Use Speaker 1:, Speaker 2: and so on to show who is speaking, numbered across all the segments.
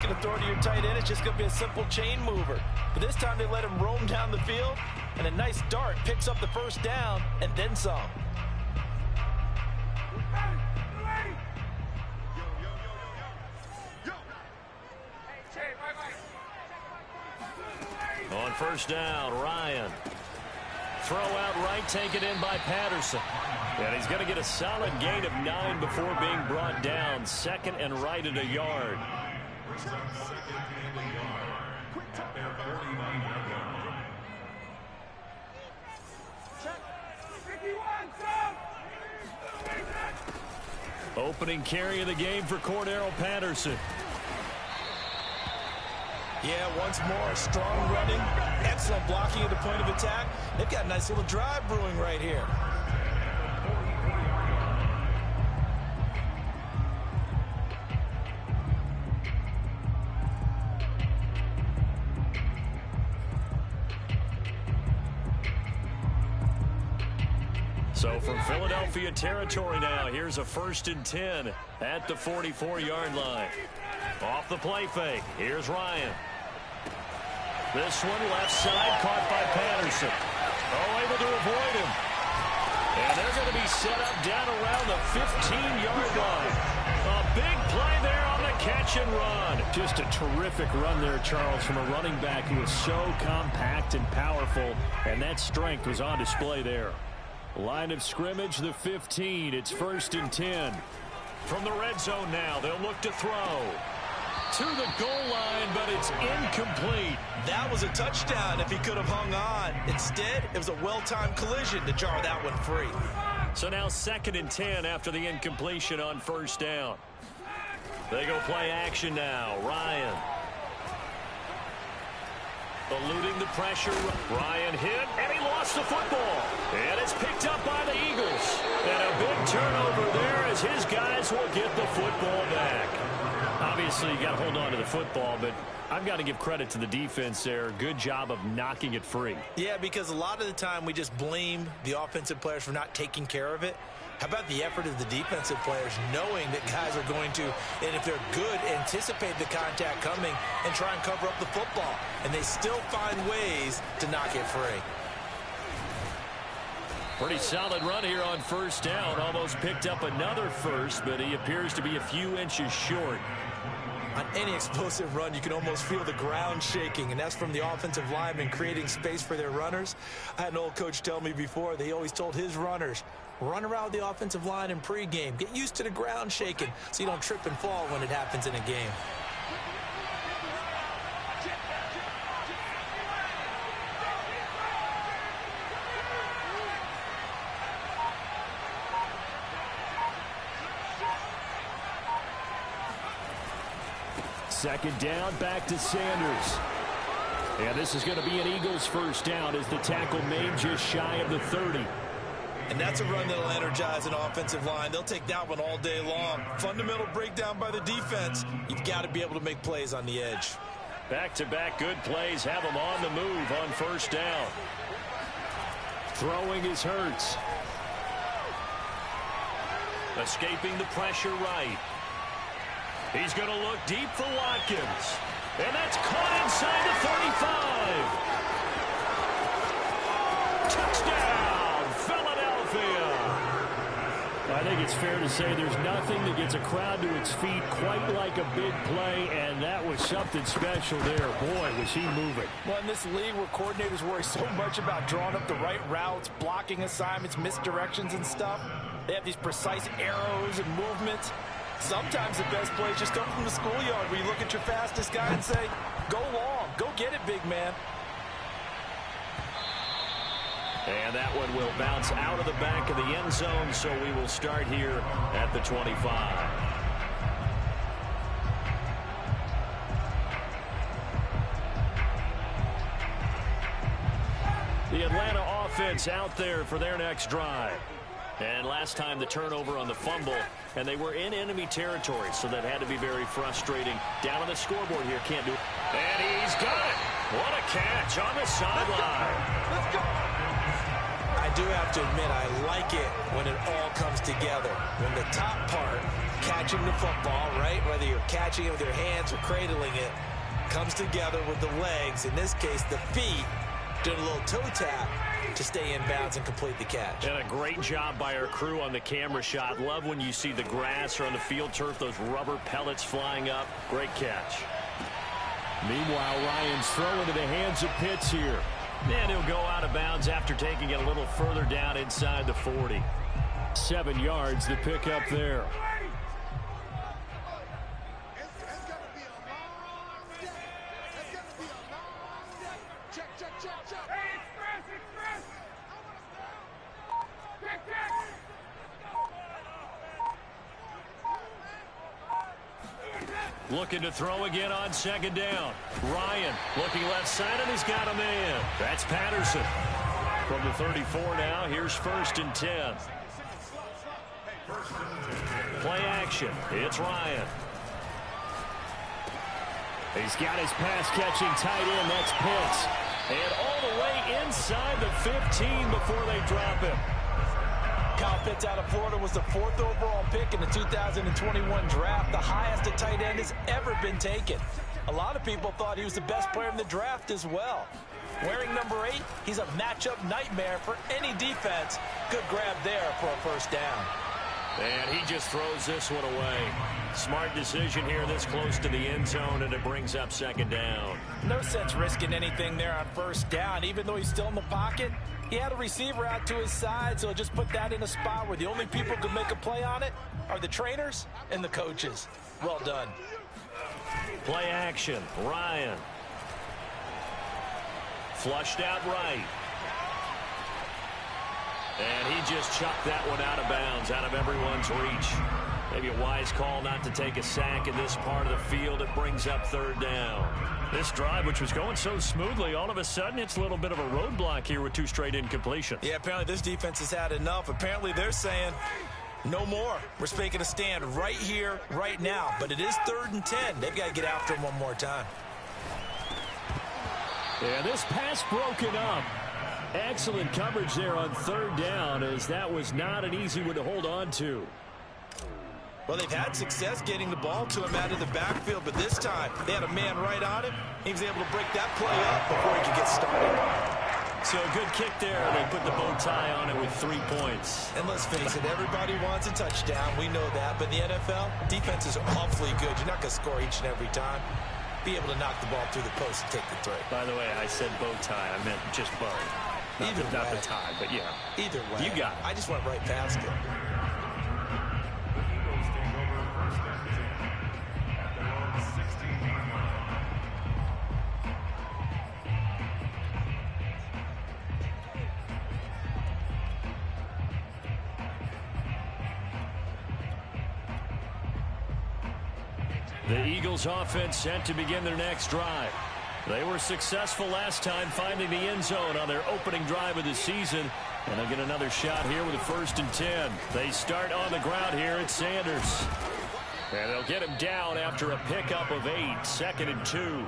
Speaker 1: Going to throw to your tight end, it's just going to be a simple chain mover. But this time they let him roam down the field, and a nice dart picks up the first down and then some.
Speaker 2: On first down, Ryan. Throw out right, taken in by Patterson. And he's going to get a solid gain of 9 before being brought down. Second and right at a yard. Opening carry of the game for Cordarrelle Patterson.
Speaker 1: Yeah, once more, strong running, excellent blocking at the point of attack. They've got a nice little drive brewing right here.
Speaker 2: So from Philadelphia territory now, here's a 1st and 10 at the 44-yard line. Off the play fake, here's Ryan. This one left side, caught by Patterson. Oh, able to avoid him. And they're going to be set up down around the 15-yard line. A big play there on the catch and run.
Speaker 3: Just a terrific run there, Charles, from a running back who is so compact and powerful, and that strength was on display there.
Speaker 2: Line of scrimmage, the 15. It's 1st and 10. From the red zone now, they'll look to throw. To the goal line, but it's incomplete.
Speaker 1: That was a touchdown if he could have hung on. Instead, it was a well-timed collision to jar that one free.
Speaker 2: So now 2nd and 10 after the incompletion on first down. They go play action now. Ryan. Eluding the pressure. Ryan hit, and he lost the football. And it's picked up by the Eagles. And a big turnover there as his guys will get the football back.
Speaker 3: Obviously, you got to hold on to the football, but I've got to give credit to the defense there. Good job of knocking it free.
Speaker 1: Yeah, because a lot of the time we just blame the offensive players for not taking care of it. How about the effort of the defensive players knowing that guys are going to, and if they're good, anticipate the contact coming and try and cover up the football. And they still find ways to knock it free.
Speaker 2: Pretty solid run here on first down. Almost picked up another first, but he appears to be a few inches short.
Speaker 1: On any explosive run, you can almost feel the ground shaking, and that's from the offensive linemen creating space for their runners. I had an old coach tell me before, they always told his runners, run around the offensive line in pregame. Get used to the ground shaking so you don't trip and fall when it happens in a game.
Speaker 3: Second down, back to Sanders. And this is going to be an Eagles first down as the tackle made just shy of the 30.
Speaker 1: And that's a run that'll energize an offensive line. They'll take that one all day long. Fundamental breakdown by the defense. You've got to be able to make plays on the edge.
Speaker 2: Back-to-back good plays have them on the move on first down.
Speaker 3: Throwing is Hurts.
Speaker 2: Escaping the pressure right. He's going to look deep for Watkins. And that's caught inside the 35. Touchdown, Philadelphia.
Speaker 3: I think it's fair to say there's nothing that gets a crowd to its feet quite like a big play, and that was something special there. Boy, was he moving.
Speaker 1: Well, in this league where coordinators worry so much about drawing up the right routes, blocking assignments, misdirections and stuff, they have these precise arrows and movements. Sometimes the best plays just come from the schoolyard where you look at your fastest guy and say, go long, go get it, big man.
Speaker 2: And that one will bounce out of the back of the end zone, so we will start here at the 25. The Atlanta offense out there for their next drive. And last time the turnover on the fumble, and they were in enemy territory, so that had to be very frustrating. Down on the scoreboard here, can't do it. And he's got it. What a catch on the sideline.
Speaker 1: Let's go. I do have to admit, I like it when it all comes together. When the top part, catching the football, right, whether you're catching it with your hands or cradling it, comes together with the legs, in this case the feet, doing a little toe tap to stay in bounds and complete the catch.
Speaker 2: And a great job by our crew on the camera shot. Love when you see the grass or on the field turf, those rubber pellets flying up. Great catch.
Speaker 3: Meanwhile, Ryan's throw into the hands of Pitts here.
Speaker 2: And he'll go out of bounds after taking it a little further down inside the 40.
Speaker 3: 7 yards, the pickup there.
Speaker 2: Looking to throw again on second down. Ryan looking left side, and he's got a man. That's Patterson. From the 34 now, here's 1st and 10. Play action. It's Ryan.
Speaker 3: He's got his pass-catching tight end. That's Pitts.
Speaker 2: And all the way inside the 15 before they drop him.
Speaker 1: Kyle Pitts out of Florida was the 4th overall pick in the 2021 draft, the highest a tight end has ever been taken. A lot of people thought he was the best player in the draft as well. Wearing number 8, he's a matchup nightmare for any defense. Good grab there for a first down.
Speaker 2: And he just throws this one away. Smart decision here this close to the end zone, and it brings up second down.
Speaker 1: No sense risking anything there on first down, even though he's still in the pocket. He had a receiver out to his side, so just put that in a spot where the only people who can make a play on it are the trainers and the coaches. Well done.
Speaker 2: Play action. Ryan. Flushed out right. And he just chucked that one out of bounds, out of everyone's reach. Maybe a wise call not to take a sack in this part of the field. It brings up third down. This drive, which was going so smoothly, all of a sudden it's a little bit of a roadblock here with 2 straight incompletions.
Speaker 1: Yeah, apparently this defense has had enough. Apparently they're saying no more. We're making a stand right here, right now. But it is 3rd and 10. They've got to get after him one more time.
Speaker 3: Yeah, this pass broken up. Excellent coverage there on 3rd down, as that was not an easy one to hold on to.
Speaker 1: Well, they've had success getting the ball to him out of the backfield, but this time they had a man right on him. He was able to break that play up before he could get started.
Speaker 2: So a good kick there. They put the bow tie on it with 3 points.
Speaker 1: And let's face it, everybody wants a touchdown. We know that. But in the NFL, defense is awfully good. You're not going to score each and every time. Be able to knock the ball through the post and take the throw.
Speaker 2: By the way, I said bow tie. I meant just bow. Not the tie, but yeah.
Speaker 1: Either way.
Speaker 2: You got it.
Speaker 1: I just went right past it.
Speaker 2: The Eagles offense set to begin their next drive. They were successful last time finding the end zone on their opening drive of the season. And they'll get another shot here with a 1st and 10. They start on the ground here at Sanders. And they'll get him down after a pickup of 8. 2nd and 2.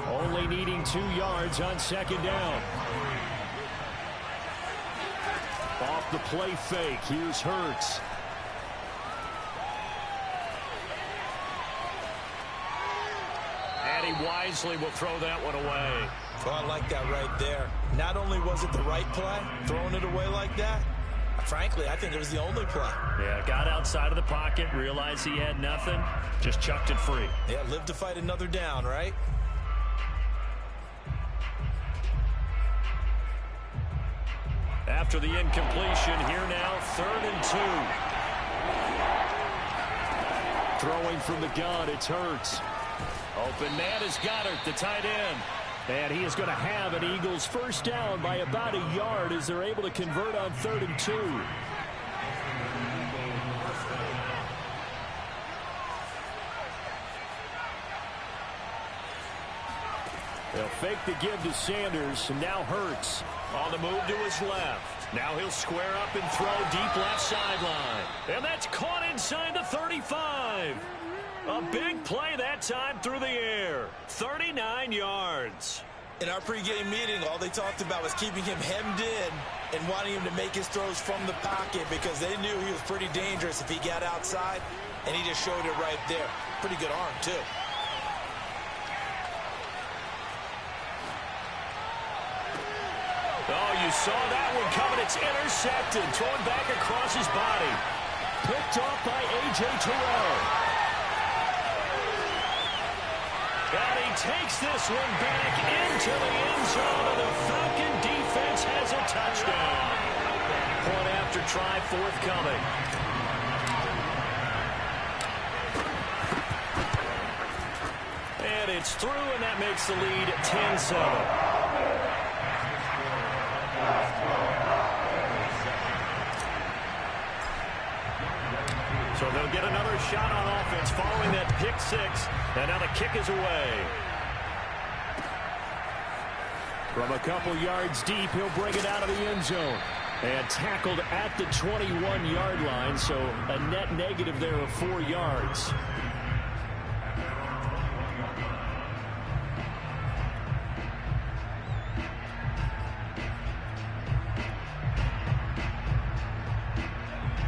Speaker 3: Only needing 2 yards on 2nd down. Off the play fake, here's Hurts.
Speaker 2: And he wisely will throw that one away.
Speaker 1: Well, I like that right there. Not only was it the right play, throwing it away like that, frankly, I think it was the only play.
Speaker 2: Yeah, got outside of the pocket, realized he had nothing, just chucked it free.
Speaker 1: Yeah, live to fight another down, right?
Speaker 2: After the incompletion, here now, 3rd and 2.
Speaker 3: Throwing from the gun, it's Hurts.
Speaker 2: Open man is Goddard, the tight end.
Speaker 3: And he is going to have an Eagles first down by about a yard as they're able to convert on 3rd and 2. They'll fake the give to Sanders, and now Hurts.
Speaker 2: On the move to his left. Now he'll square up and throw deep left sideline. And that's caught inside the 35. A big play that time through the air. 39 yards.
Speaker 1: In our pregame meeting, all they talked about was keeping him hemmed in and wanting him to make his throws from the pocket because they knew he was pretty dangerous if he got outside, and he just showed it right there. Pretty good arm, too.
Speaker 2: Oh, you saw that one coming. It's intercepted. Thrown back across his body.
Speaker 3: Picked off by A.J. Terrell.
Speaker 2: And he takes this one back into the end zone, and the Falcon defense has a touchdown. Point after try forthcoming. And it's through, and that makes the lead 10-7. So they'll get another shot on offense following that pick six. And now the kick is away.
Speaker 3: From a couple yards deep, he'll bring it out of the end zone. And tackled at the 21-yard line, so a net negative there of 4 yards.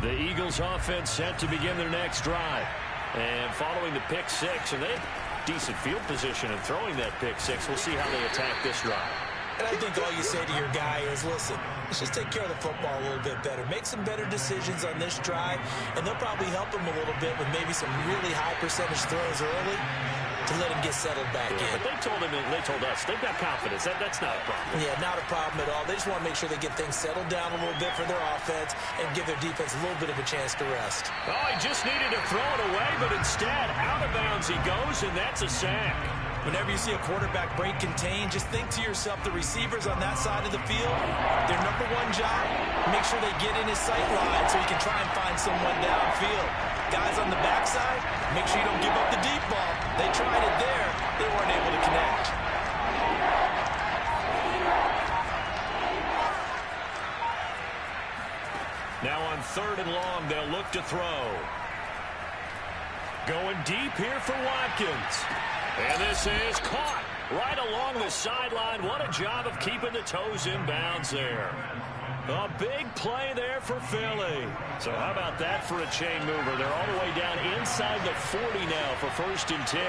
Speaker 3: The Eagles offense set to begin their next drive. And following the pick six, and they have decent field position in throwing that pick six. We'll see how they attack this drive.
Speaker 1: And I think all you say to your guy is, listen, let's just take care of the football a little bit better. Make some better decisions on this drive, and they'll probably help him a little bit with maybe some really high percentage throws early to let him get settled back in.
Speaker 2: But they told us they've got confidence. That's not a problem.
Speaker 1: Yeah, not a problem at all. They just want to make sure they get things settled down a little bit for their offense and give their defense a little bit of a chance to rest.
Speaker 2: Oh, he just needed to throw it away, but instead, out of bounds he goes, and that's a sack.
Speaker 1: Whenever you see a quarterback break contain, just think to yourself, the receivers on that side of the field, their number one job, make sure they get in his sight line so he can try and find someone downfield. Guys on the backside, make sure you don't give up the deep ball. They tried it there. They weren't able to connect.
Speaker 2: Now on 3rd and long, they'll look to throw. Going deep here for Watkins. And this is caught right along the sideline. What a job of keeping the toes in bounds there. A big play there for Philly. So how about that for a chain mover? They're all the way down inside the 40 now for 1st and 10.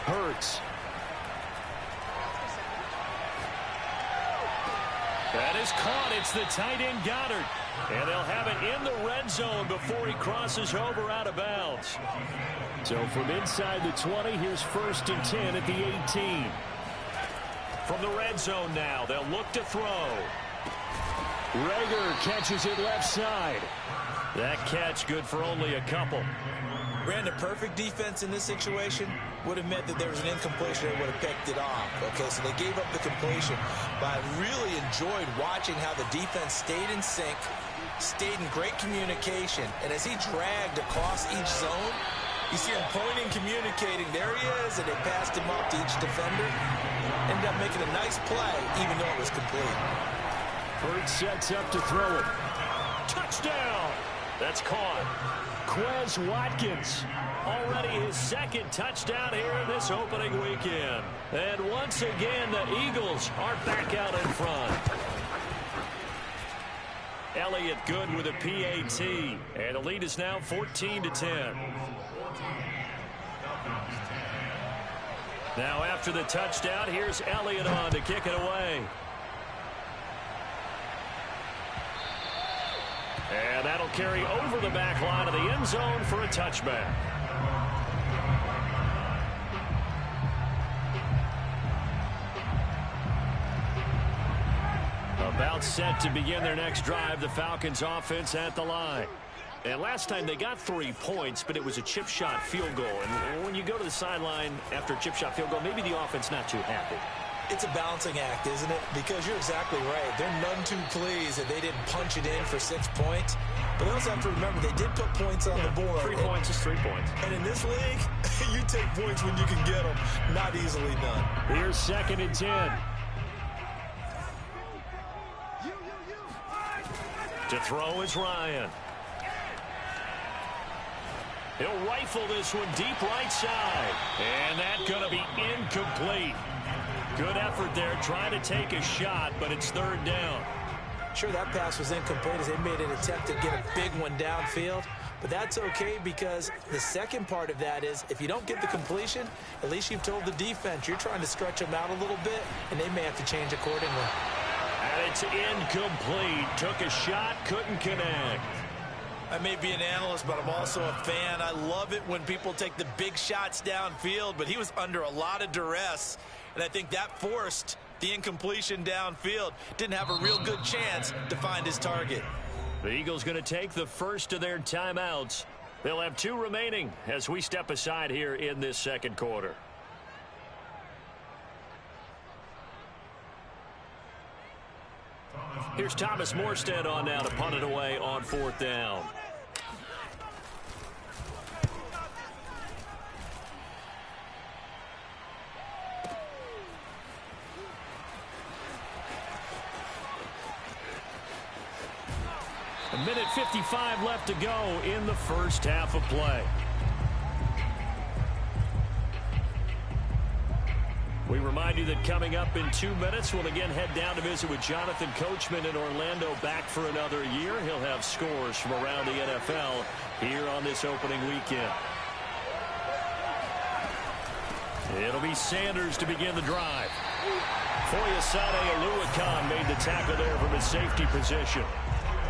Speaker 3: Hurts.
Speaker 2: That is caught. It's the tight end Goddard. And they'll have it in the red zone before he crosses over out of bounds.
Speaker 3: So from inside the 20, here's 1st and 10 at the 18.
Speaker 2: From the red zone now, they'll look to throw.
Speaker 3: Reagor catches it left side.
Speaker 2: That catch good for only a couple.
Speaker 1: Brandon, perfect defense in this situation would have meant that there was an incompletion and would have picked it off. Okay, so they gave up the completion. But I really enjoyed watching how the defense stayed in sync, stayed in great communication. And as he dragged across each zone, you see him pointing, communicating. There he is, and they passed him off to each defender. Ended up making a nice play, even though it was complete.
Speaker 3: Hurts sets up to throw it.
Speaker 2: Touchdown! That's caught.
Speaker 3: Quez Watkins.
Speaker 2: Already his 2nd touchdown here in this opening weekend. And once again, the Eagles are back out in front. Elliott good with a PAT. And the lead is now 14-10. Now after the touchdown, here's Elliott on to kick it away. And that'll carry over the back line of the end zone for a touchback. About set to begin their next drive, the Falcons offense at the line. And last time they got 3 points, but it was a chip shot field goal. And when you go to the sideline after a chip shot field goal, maybe the offense not too happy.
Speaker 1: It's a balancing act, isn't it? Because you're exactly right. They're none too pleased that they didn't punch it in for 6 points. But they also have to remember they did put points on the board.
Speaker 3: 3 points is 3 points.
Speaker 1: And in this league, you take points when you can get them. Not easily done.
Speaker 2: Here's 2nd and 10. To throw is Ryan. He'll rifle this one deep right side. And that's going to be incomplete. Good effort there, trying to take a shot, but it's 3rd down.
Speaker 1: Sure, that pass was incomplete as they made an attempt to get a big one downfield. But that's okay because the second part of that is if you don't get the completion, at least you've told the defense you're trying to stretch them out a little bit, and they may have to change accordingly.
Speaker 2: And it's incomplete. Took a shot, couldn't connect.
Speaker 1: I may be an analyst, but I'm also a fan. I love it when people take the big shots downfield, but he was under a lot of duress, and I think that forced the incompletion downfield. Didn't have a real good chance to find his target.
Speaker 2: The Eagles going to take the first of their timeouts. They'll have 2 remaining as we step aside here in this 2nd quarter. Here's Thomas Morstead on now to punt it away on 4th down. A minute 55 left to go in the first half of play. We remind you that coming up in 2 minutes, we'll again head down to visit with Jonathan Coachman in Orlando, back for another year. He'll have scores from around the NFL here on this opening weekend. It'll be Sanders to begin the drive. Foyesade Oluwakan made the tackle there from his safety position.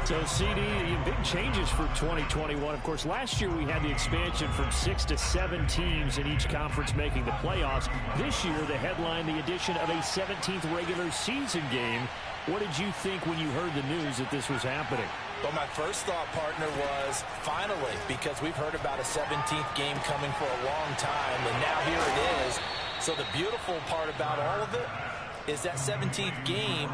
Speaker 4: So, CD, big changes for 2021. Of course, last year we had the expansion from 6 to 7 teams in each conference making the playoffs. This year, they headlined the addition of a 17th regular season game. What did you think when you heard the news that this was happening?
Speaker 1: Well, my first thought, partner, was finally, because we've heard about a 17th game coming for a long time, and now here it is. So the beautiful part about all of it is that 17th game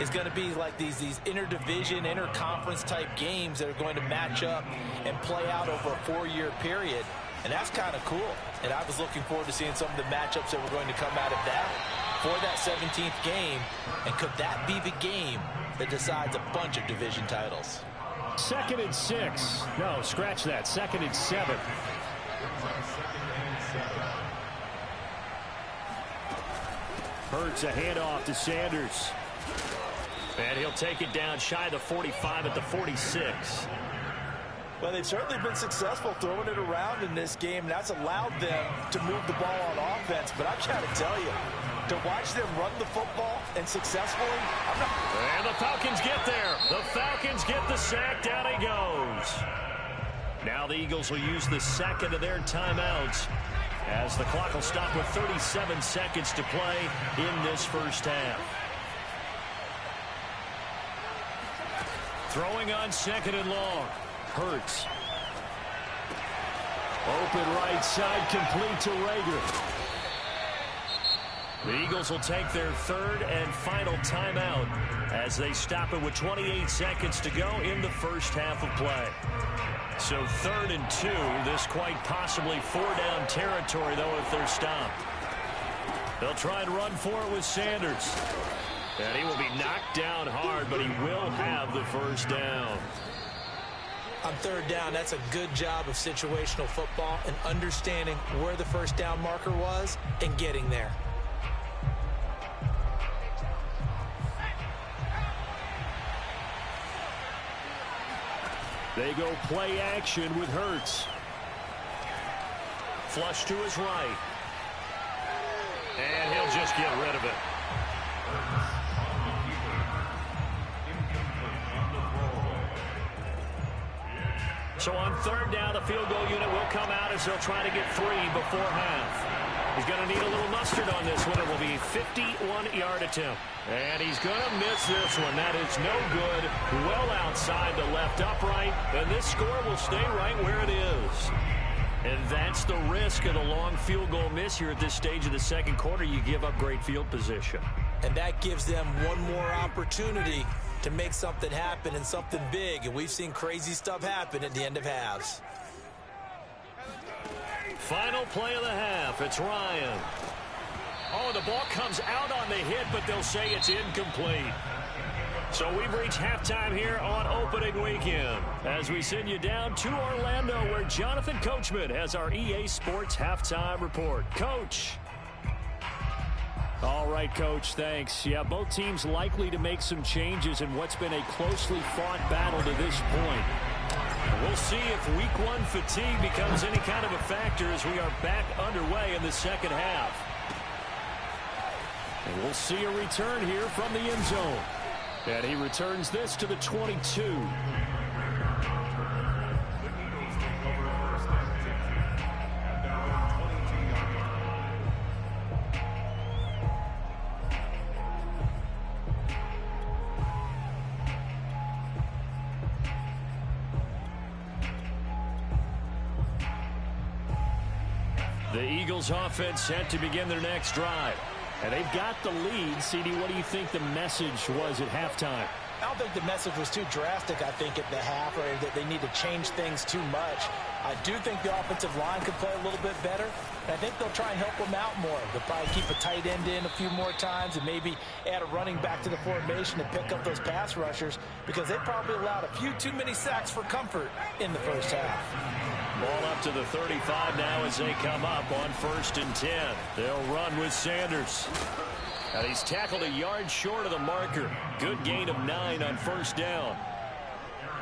Speaker 1: is going to be like these interdivision, interconference type games that are going to match up and play out over a 4-year period. And that's kind of cool. And I was looking forward to seeing some of the matchups that were going to come out of that for that 17th game. And could that be the game that decides a bunch of division titles?
Speaker 4: 2nd and 6. No, scratch that. 2nd and 7.
Speaker 2: Hurts a handoff to Sanders. And he'll take it down shy of the 45 at the 46.
Speaker 1: Well, they've certainly been successful throwing it around in this game. That's allowed them to move the ball on offense. But I've got to tell you, to watch them run the football and successfully,
Speaker 2: And the Falcons get there. The Falcons get the sack. Down he goes. Now the Eagles will use the 2nd of their timeouts as the clock will stop with 37 seconds to play in this first half. Throwing on 2nd and long. Hurts. Open right side, complete to Rager. The Eagles will take their 3rd and final timeout as they stop it with 28 seconds to go in the first half of play. So 3rd and 2, this quite possibly 4-down territory, though, if they're stopped. They'll try and run for it with Sanders. And he will be knocked down hard, but he will have the first down.
Speaker 1: On 3rd down, that's a good job of situational football and understanding where the first down marker was and getting there.
Speaker 2: They go play action with Hurts. Flush to his right. And he'll just get rid of it. So on 3rd down, the field goal unit will come out as they'll try to get 3 before half. He's going to need a little mustard on this one. It will be a 51-yard attempt. And he's going to miss this one. That is no good. Well outside the left upright. And this score will stay right where it is. And that's the risk of the long field goal miss here at this stage of the second quarter. You give up great field position.
Speaker 1: And that gives them one more opportunity to make something happen and something big. And we've seen crazy stuff happen at the end of halves.
Speaker 2: Final play of the half. It's Ryan. Oh, the ball comes out on the hit, but they'll say it's incomplete. So we've reached halftime here on opening weekend as we send you down to Orlando where Jonathan Coachman has our EA Sports halftime report. Coach.
Speaker 4: All right, Coach, thanks. Yeah, both teams likely to make some changes in what's been a closely fought battle to this point.
Speaker 2: We'll see if week one fatigue becomes any kind of a factor as we are back underway in the second half.
Speaker 4: And we'll see a return here from the end zone. And he returns this to the 22.
Speaker 2: The Eagles offense set to begin their next drive.
Speaker 4: And they've got the lead. CD, what do you think the message was at halftime?
Speaker 5: I don't think the message was too drastic, I think, at the half, or that they need to change things too much. I do think the offensive line could play a little bit better, and I think they'll try and help them out more. They'll probably keep a tight end in a few more times and maybe add a running back to the formation to pick up those pass rushers because they probably allowed a few too many sacks for comfort in the first half.
Speaker 2: Ball up to the 35 now as they come up on 1st and 10. They'll run with Sanders. And he's tackled a yard short of the marker. Good gain of 9 on 1st down.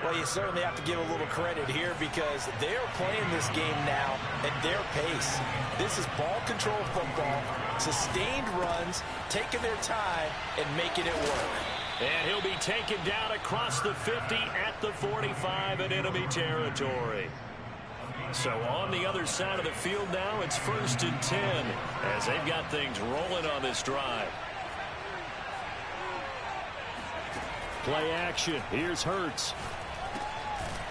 Speaker 5: Well, you certainly have to give a little credit here because they're playing this game now at their pace. This is ball control football, sustained runs, taking their time, and making it work.
Speaker 2: And he'll be taken down across the 50 at the 45 in enemy territory. So on the other side of the field now, it's 1st and 10 as they've got things rolling on this drive.
Speaker 4: Play action. Here's Hurts.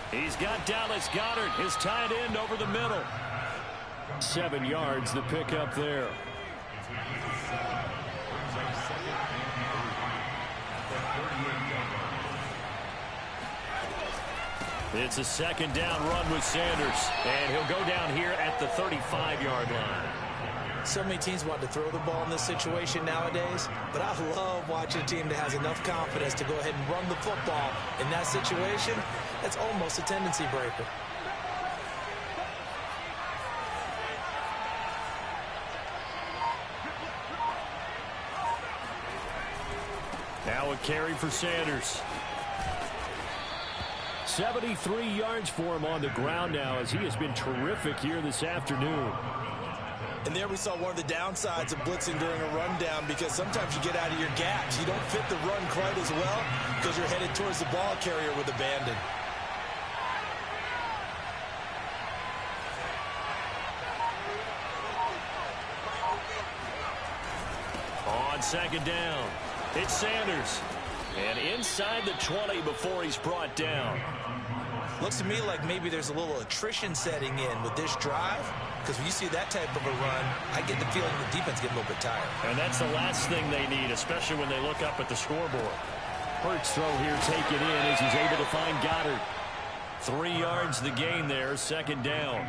Speaker 2: He's got Dallas Goedert, his tight end, over the middle.
Speaker 4: 7 yards, the pickup there.
Speaker 2: It's a 2nd down run with Sanders. And he'll go down here at the 35-yard line.
Speaker 1: So many teams want to throw the ball in this situation nowadays, but I love watching a team that has enough confidence to go ahead and run the football in that situation. That's almost a tendency breaker.
Speaker 2: Now a carry for Sanders.
Speaker 4: 73 yards for him on the ground now as he has been terrific here this afternoon.
Speaker 1: And there we saw one of the downsides of blitzing during a rundown because sometimes you get out of your gaps. You don't fit the run quite as well because you're headed towards the ball carrier with abandon.
Speaker 2: On 2nd down, it's Sanders. And inside the 20 before he's brought down.
Speaker 1: Looks to me like maybe there's a little attrition setting in with this drive. Because when you see that type of a run, I get the feeling the defense getting a little bit tired.
Speaker 2: And that's the last thing they need, especially when they look up at the scoreboard.
Speaker 4: Hurts throw here taken in as he's able to find Goedert.
Speaker 2: 3 yards the gain there, 2nd down.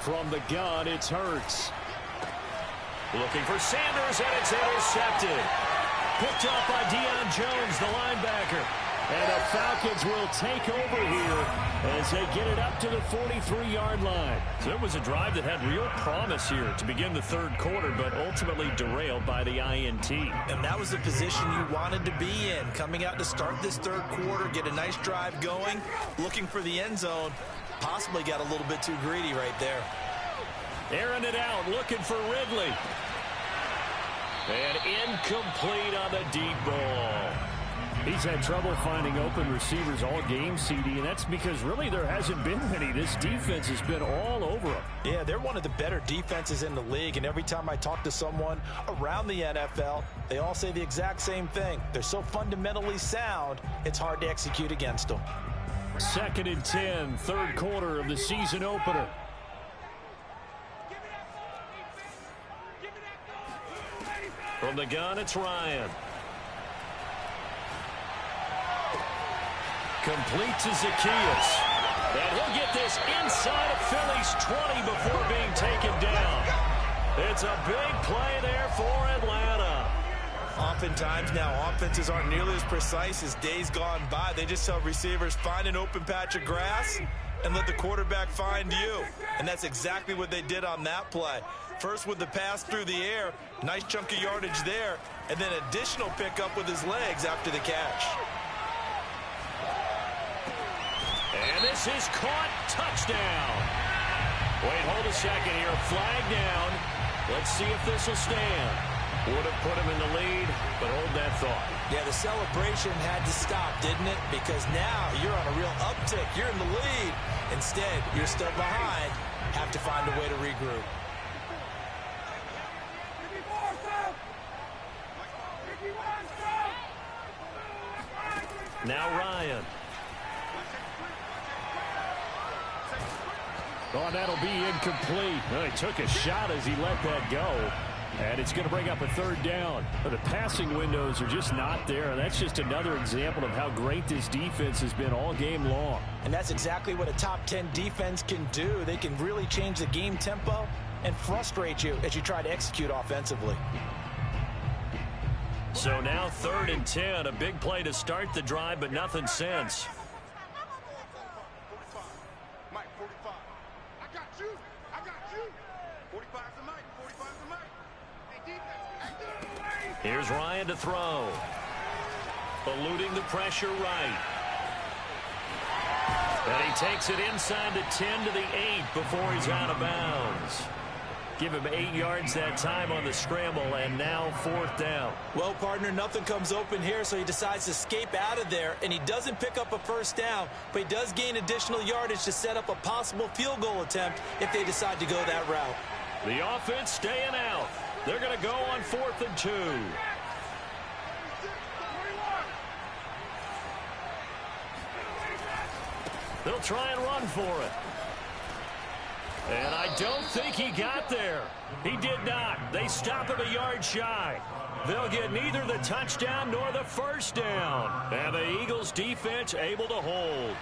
Speaker 4: From the gun, it's Hurts.
Speaker 2: Looking for Sanders, and it's intercepted. Picked up by Deion Jones, the linebacker.
Speaker 4: And the Falcons will take over here as they get it up to the 43-yard line.
Speaker 2: So it was a drive that had real promise here to begin the 3rd quarter, but ultimately derailed by the INT.
Speaker 1: And that was the position you wanted to be in, coming out to start this 3rd quarter, get a nice drive going, looking for the end zone. Possibly got a little bit too greedy right there.
Speaker 2: Airing it out, looking for Ridley. And incomplete on the deep ball.
Speaker 4: He's had trouble finding open receivers all game, CD, and that's because really there hasn't been many. This defense has been all over him.
Speaker 5: Yeah, they're one of the better defenses in the league, and every time I talk to someone around the NFL, they all say the exact same thing. They're so fundamentally sound, it's hard to execute against them.
Speaker 4: 2nd and 10, third quarter of the season opener.
Speaker 2: From the gun, it's Ryan. Complete to Zaccheaus. And he'll get this inside of Philly's 20 before being taken down. It's a big play there for Atlanta.
Speaker 1: Oftentimes now, offenses aren't nearly as precise as days gone by. They just tell receivers, find an open patch of grass and let the quarterback find you. And that's exactly what they did on that play. First with the pass through the air, nice chunk of yardage there, and then additional pickup with his legs after the catch.
Speaker 2: And this is caught. Touchdown. Wait, hold a second here. Flag down. Let's see if this will stand. Would have put him in the lead, but hold that thought.
Speaker 5: Yeah, the celebration had to stop, didn't it? Because now you're on a real uptick. You're in the lead. Instead, you're still behind. Have to find a way to regroup.
Speaker 2: Now Ryan.
Speaker 4: Oh, that'll be incomplete. Well, he took a shot as he let that go. And it's going to bring up a 3rd down. But the passing windows are just not there. That's just another example of how great this defense has been all game long.
Speaker 5: And that's exactly what a top 10 defense can do. They can really change the game tempo and frustrate you as you try to execute offensively.
Speaker 2: So now 3rd and 10. A big play to start the drive, but nothing since. Here's Ryan to throw. Eluding the pressure right. And he takes it inside the 10 to the 8 before he's out of bounds. Give him 8 yards that time on the scramble, and now 4th down.
Speaker 5: Well, partner, nothing comes open here, so he decides to escape out of there, and he doesn't pick up a 1st down, but he does gain additional yardage to set up a possible field goal attempt if they decide to go that route.
Speaker 2: The offense staying out. They're going to go on 4th and 2. They'll try and run for it. And I don't think he got there. He did not. They stop him a yard shy. They'll get neither the touchdown nor the 1st down. And the Eagles defense able to hold.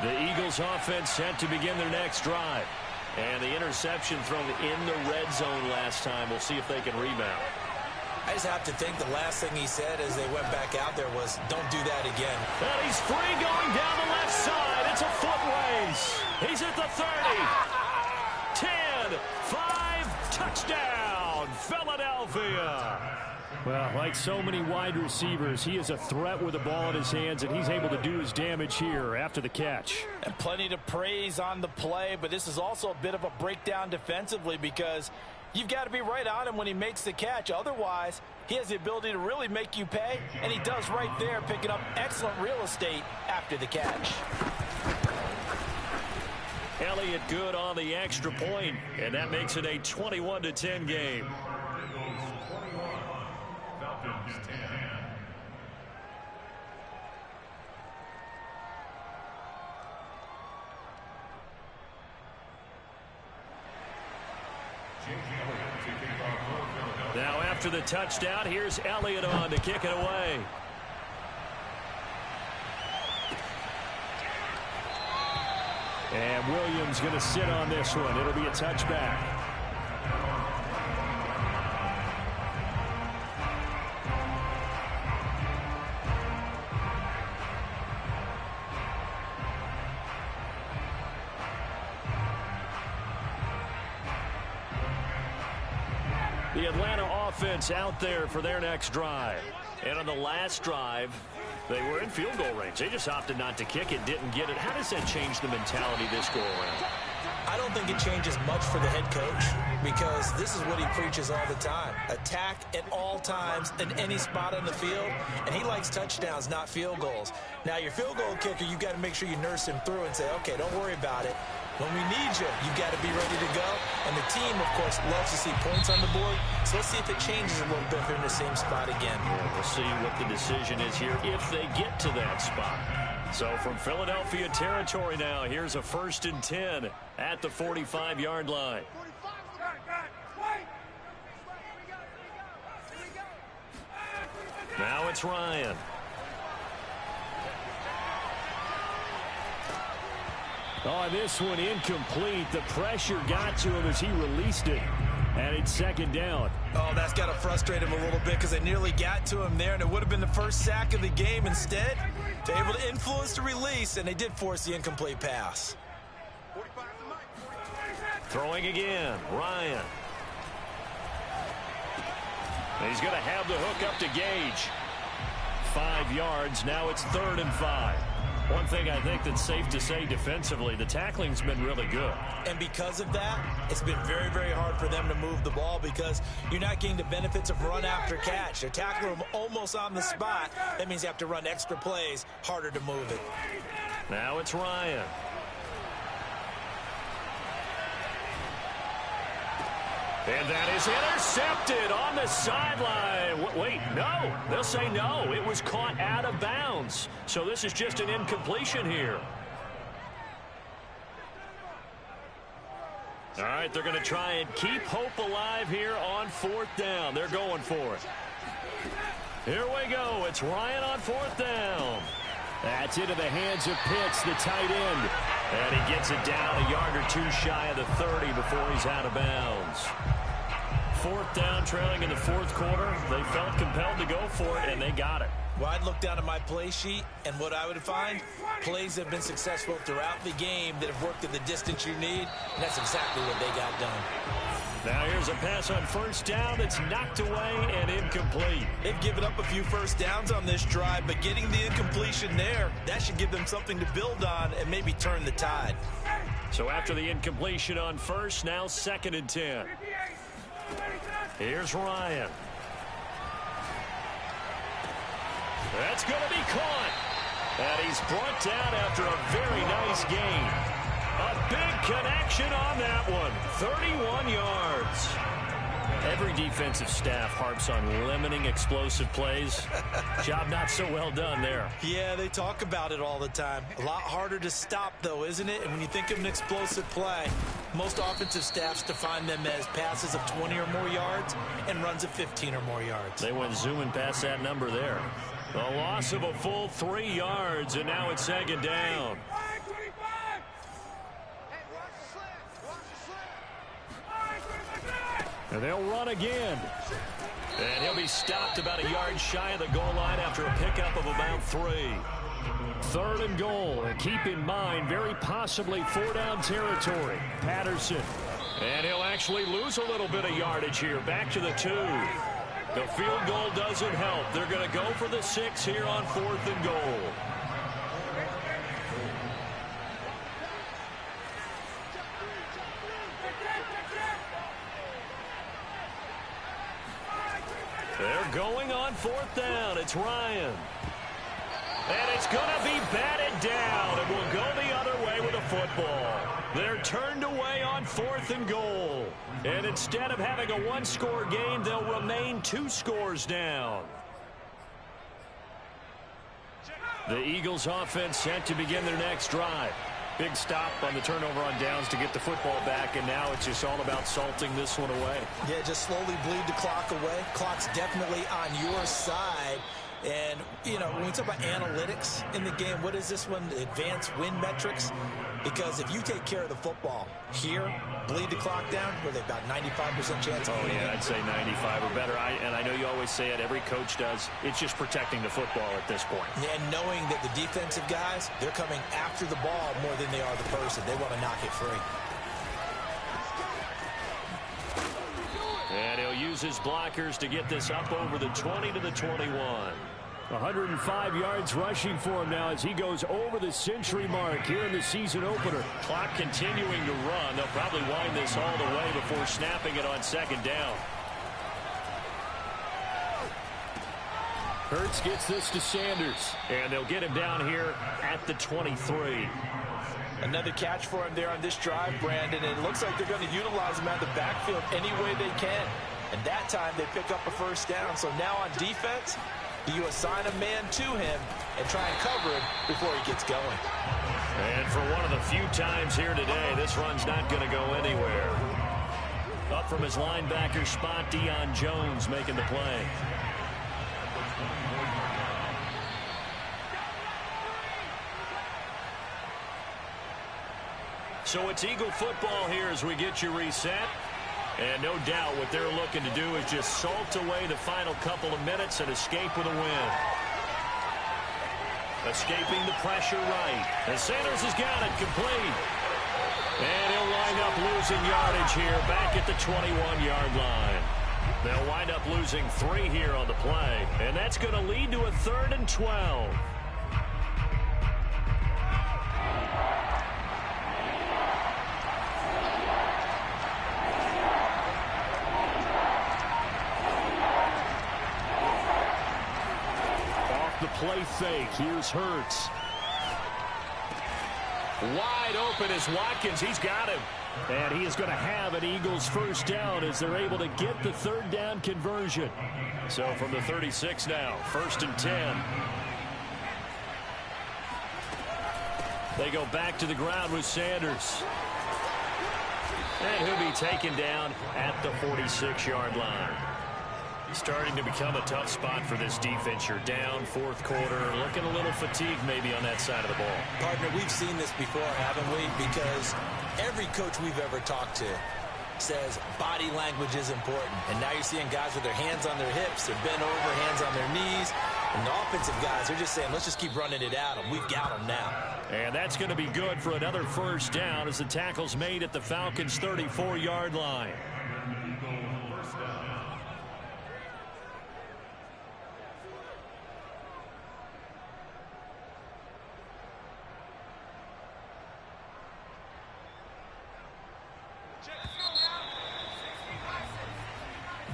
Speaker 2: The Eagles offense set to begin their next drive. And the interception thrown in the red zone last time. We'll see if they can rebound.
Speaker 5: I just have to think the last thing he said as they went back out there was, don't do that again.
Speaker 2: And he's free going down the left side. It's a foot race. He's at the 30. 10, 5, touchdown, Philadelphia.
Speaker 4: Well, like so many wide receivers, he is a threat with the ball in his hands, and he's able to do his damage here after the catch.
Speaker 5: And plenty to praise on the play, but this is also a bit of a breakdown defensively because you've got to be right on him when he makes the catch. Otherwise, he has the ability to really make you pay, and he does right there, picking up excellent real estate after the catch.
Speaker 2: Elliott good on the extra point, and that makes it a 21-10 game. Now after the touchdown, here's Elliott on to kick it away.
Speaker 4: And Williams going to sit on this one. It'll be a touchback.
Speaker 2: The Atlanta offense out there for their next drive. And on the last drive, they were in field goal range. They just opted not to kick it, didn't get it. How does that change the mentality this go around?
Speaker 1: I don't think it changes much for the head coach because this is what he preaches all the time. Attack at all times in any spot on the field, and he likes touchdowns, not field goals. Now, your field goal kicker, you've got to make sure you nurse him through and say, okay, don't worry about it. When we need you, you've got to be ready to go. And the team, of course, loves to see points on the board. So let's see if it changes a little bit if they're in the same spot again.
Speaker 2: Yeah, we'll see what the decision is here if they get to that spot. So from Philadelphia territory now, here's a 1st and 10 at the 45-yard line. Now it's Ryan.
Speaker 4: Oh, this one incomplete. The pressure got to him as he released it. And it's 2nd down.
Speaker 1: Oh, that's got to frustrate him a little bit because they nearly got to him there, and it would have been the first sack of the game. Instead, they're able to influence the release, and they did force the incomplete pass.
Speaker 2: Throwing again, Ryan. And he's going to have the hook up to Gage. 5 yards. Now it's 3rd and 5. One thing I think that's safe to say defensively, the tackling's been really good.
Speaker 1: And because of that, it's been very, very hard for them to move the ball because you're not getting the benefits of run after catch. They're tackling them almost on the spot. That means you have to run extra plays, harder to move it.
Speaker 2: Now it's Ryan. And that is intercepted on the sideline. Wait, no. They'll say no. It was caught out of bounds. So this is just an incompletion here. All right, they're going to try and keep hope alive here on 4th down. They're going for it. Here we go. It's Ryan on 4th down.
Speaker 4: That's into the hands of Pitts, the tight end.
Speaker 2: And he gets it down a yard or two shy of the 30 before he's out of bounds. 4th down, trailing in the 4th quarter. They felt compelled to go for it, and they got it.
Speaker 1: Well, I'd look down at my play sheet, and what I would find, plays have been successful throughout the game that have worked at the distance you need, and that's exactly what they got done.
Speaker 2: Now here's a pass on 1st down that's knocked away and incomplete.
Speaker 1: They've given up a few 1st downs on this drive, but getting the incompletion there, that should give them something to build on and maybe turn the tide.
Speaker 2: So after the incompletion on 1st, now 2nd and 10. Here's Ryan. That's going to be caught. And he's brought down after a very nice gain. A big connection on that one. 31 yards. Every defensive staff harps on limiting explosive plays. Job not so well done there.
Speaker 1: Yeah, they talk about it all the time. A lot harder to stop, though, isn't it? And when you think of an explosive play, most offensive staffs define them as passes of 20 or more yards and runs of 15 or more yards.
Speaker 2: They went zooming past that number there. A loss of a full 3 yards, and now it's 2nd down.
Speaker 4: And they'll run again.
Speaker 2: And he'll be stopped about a yard shy of the goal line after a pickup of about 3.
Speaker 4: 3rd and goal. And keep in mind, very possibly 4-down territory. Patterson.
Speaker 2: And he'll actually lose a little bit of yardage here. Back to the 2. The field goal doesn't help. They're going to go for the 6 here on 4th and goal. They're going on 4th down. It's Ryan. And it's going to be batted down, and will go the other way with a football. They're turned away on 4th and goal. And instead of having a 1-score game, they'll remain 2 scores down. The Eagles offense set to begin their next drive. Big stop on the turnover on downs to get the football back, and now it's just all about salting this one away.
Speaker 1: Yeah, just slowly bleed the clock away. Clock's definitely on your side. And, you know, when we talk about analytics in the game, what is this one? Advanced win metrics? Because if you take care of the football here, bleed the clock down, where they've got 95% chance of winning.
Speaker 2: Yeah, I'd say 95 or better. And I know you always say it, every coach does. It's just protecting the football at this point.
Speaker 1: And knowing that the defensive guys, they're coming after the ball more than they are the person. They want to knock it free.
Speaker 2: And he'll use his blockers to get this up over the 20 to the 21.
Speaker 4: 105 yards rushing for him now as he goes over the century mark here in the season opener.
Speaker 2: Clock continuing to run. They'll probably wind this all the way before snapping it on second down.
Speaker 4: Hurts gets this to Sanders.
Speaker 2: And they'll get him down here at the 23.
Speaker 5: Another catch for him there on this drive, Brandon. And it looks like they're going to utilize him out of the backfield any way they can. And that time they pick up a first down. So now on defense, you assign a man to him and try and cover him before he gets going.
Speaker 2: And for one of the few times here today, this run's not going to go anywhere. Up from his linebacker spot, Deion Jones making the play. So it's Eagle football here as we get you reset. And no doubt what they're looking to do is just salt away the final couple of minutes and escape with a win. Escaping the pressure right. And Sanders has got it complete. And he'll wind up losing yardage here back at the 21-yard line. They'll wind up losing 3 here on the play. And that's going to lead to a 3rd and 12.
Speaker 4: Play fake. Here's Hurts.
Speaker 2: Wide open is Watkins. He's got him.
Speaker 4: And he is going to have an Eagles first down as they're able to get the 3rd down conversion.
Speaker 2: So from the 36 now, 1st and 10. They go back to the ground with Sanders. And he'll be taken down at the 46-yard line. Starting to become a tough spot for this defense. You're down 4th quarter, looking a little fatigued maybe on that side of the ball.
Speaker 1: Partner, we've seen this before, haven't we? Because every coach we've ever talked to says body language is important. And now you're seeing guys with their hands on their hips, they're bent over, hands on their knees. And the offensive guys, they're just saying, let's just keep running it at them. We've got them now.
Speaker 2: And that's going to be good for another first down as the tackle's made at the Falcons' 34-yard line.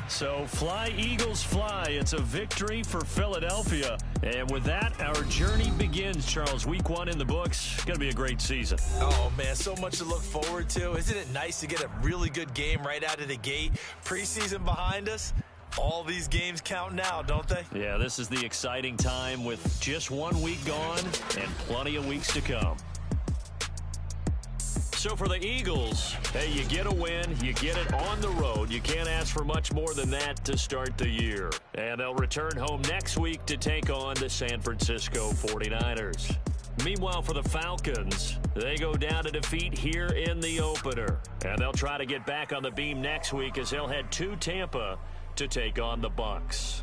Speaker 2: So fly, Eagles, fly. It's a victory for Philadelphia. And with that, our journey begins, Charles. Week 1 in the books. It's going to be a great season.
Speaker 1: Oh, man, so much to look forward to. Isn't it nice to get a really good game right out of the gate? Preseason behind us. All these games count now, don't they?
Speaker 2: Yeah, this is the exciting time with just 1 week gone and plenty of weeks to come. So for the Eagles, hey, you get a win, you get it on the road. You can't ask for much more than that to start the year. And they'll return home next week to take on the San Francisco 49ers. Meanwhile, for the Falcons, they go down to defeat here in the opener. And they'll try to get back on the beam next week as they'll head to Tampa to take on the Bucs.